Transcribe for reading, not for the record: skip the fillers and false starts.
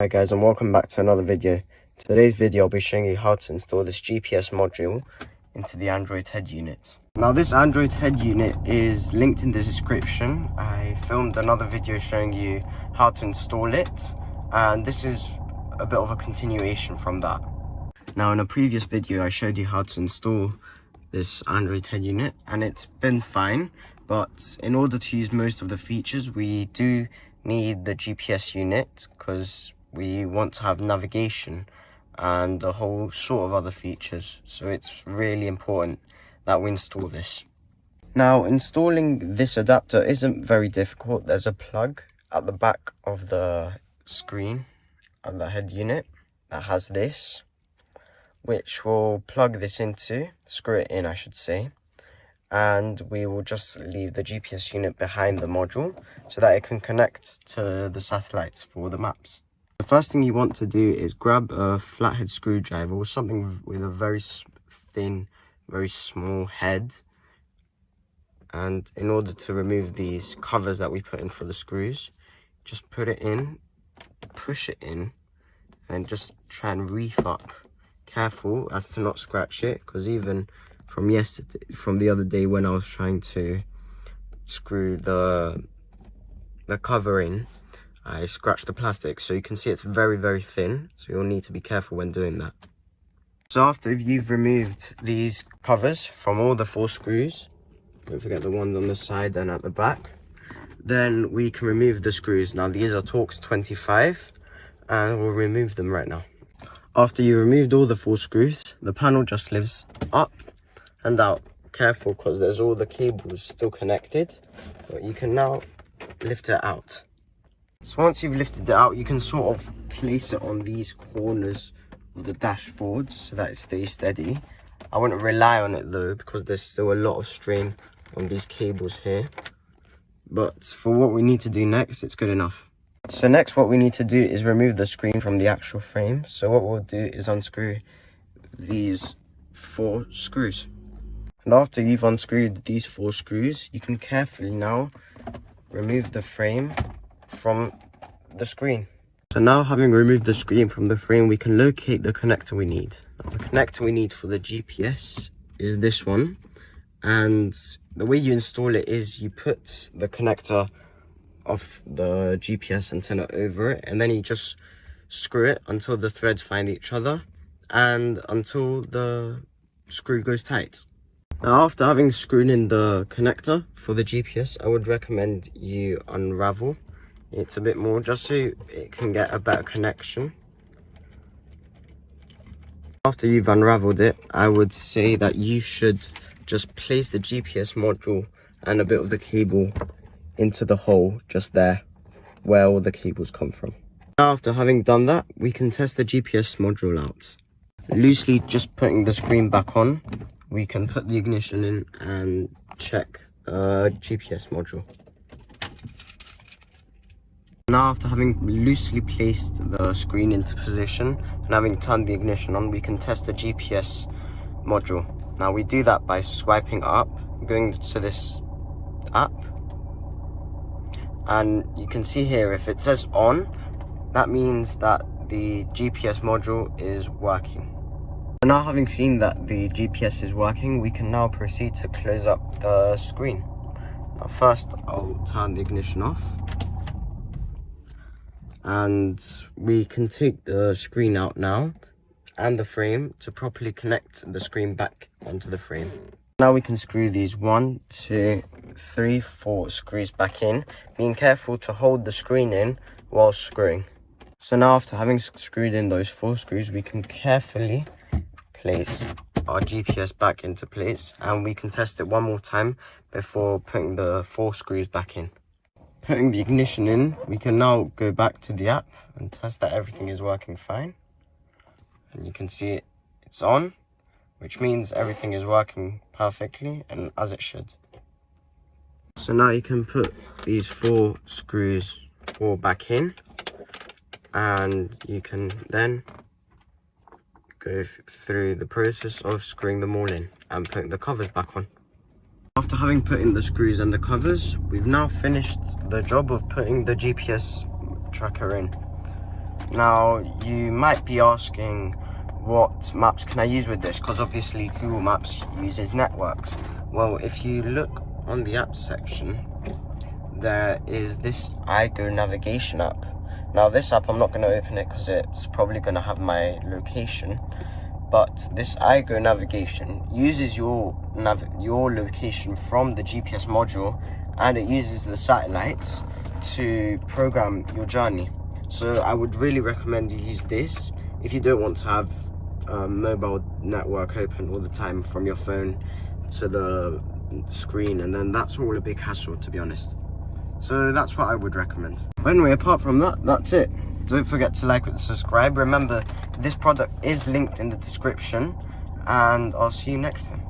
Hi guys, and welcome back to another video. Today's video I'll be showing you how to install this GPS module into the Android head unit. Now this Android head unit is linked in the description. I filmed another video showing you how to install it, and this is a bit of a continuation from that. Now in a previous video I showed you how to install this Android head unit and it's been fine, but in order to use most of the features we do need the GPS unit because we want to have navigation and a whole sort of other features, so it's really important that we install this. Now installing this adapter isn't very difficult. There's a plug at the back of the screen of the head unit that has this, which will plug this into, screw it in I should say, and we will just leave the GPS unit behind the module so that it can connect to the satellites for the maps. The first thing you want to do is grab a flathead screwdriver or something with a very thin, very small head, and in order to remove these covers that we put in for the screws, just put it in, push it in, and just try and reef up. Careful as to not scratch it, because even from the other day when I was trying to screw the cover in, I scratched the plastic. So you can see it's very, very thin, so you'll need to be careful when doing that. So after you've removed these covers from all the 4 screws, don't forget the ones on the side and at the back, then we can remove the screws. Now these are Torx 25 and we'll remove them right now. After you removed all the 4 screws, the panel just lifts up and out. Careful because there's all the cables still connected, but you can now lift it out. So once you've lifted it out, you can sort of place it on these corners of the dashboard so that it stays steady. I wouldn't rely on it though, because there's still a lot of strain on these cables here, but for what we need to do next, it's good enough. So next what we need to do is remove the screen from the actual frame. So what we'll do is unscrew these 4 screws. And after you've unscrewed these 4 screws, you can carefully now remove the frame from the screen. So now, having removed the screen from the frame, we can locate the connector we need. Now, the connector we need for the GPS is this one, and the way you install it is you put the connector of the GPS antenna over it, and then you just screw it until the threads find each other and until the screw goes tight. Now after having screwed in the connector for the GPS, I would recommend you unravel it a bit more just so it can get a better connection. After you've unraveled it, I would say that you should just place the GPS module and a bit of the cable into the hole just there where all the cables come from. Now after having done that, we can test the GPS module out. Loosely just putting the screen back on, we can put the ignition in and check the GPS module. Now after having loosely placed the screen into position and having turned the ignition on, we can test the GPS module. Now we do that by swiping up, going to this app, and you can see here if it says on, that means that the GPS module is working. Now having seen that the GPS is working, we can now proceed to close up the screen. Now first I'll turn the ignition off, and we can take the screen out now and the frame to properly connect the screen back onto the frame. Now we can screw these 1, 2, 3, 4 screws back in, being careful to hold the screen in while screwing. So now after having screwed in those 4 screws, we can carefully place our GPS back into place, and we can test it one more time before putting the 4 screws back in. Putting the ignition in, we can now go back to the app and test that everything is working fine. And you can see it's on, which means everything is working perfectly and as it should. So now you can put these 4 screws all back in, and you can then go through the process of screwing them all in and putting the covers back on. After having put in the screws and the covers, we've now finished the job of putting the GPS tracker in. Now you might be asking, what maps can I use with this? Because obviously Google Maps uses networks. Well, if you look on the apps section, there is this iGo navigation app. Now this app, I'm not going to open it because it's probably going to have my location, but this iGo navigation uses your location from the GPS module, and it uses the satellites to program your journey. So I would really recommend you use this if you don't want to have mobile network open all the time from your phone to the screen, and then that's all a big hassle, to be honest. So that's what I would recommend. But anyway, apart from that, that's it. Don't forget to like and subscribe. Remember, this product is linked in the description, and I'll see you next time.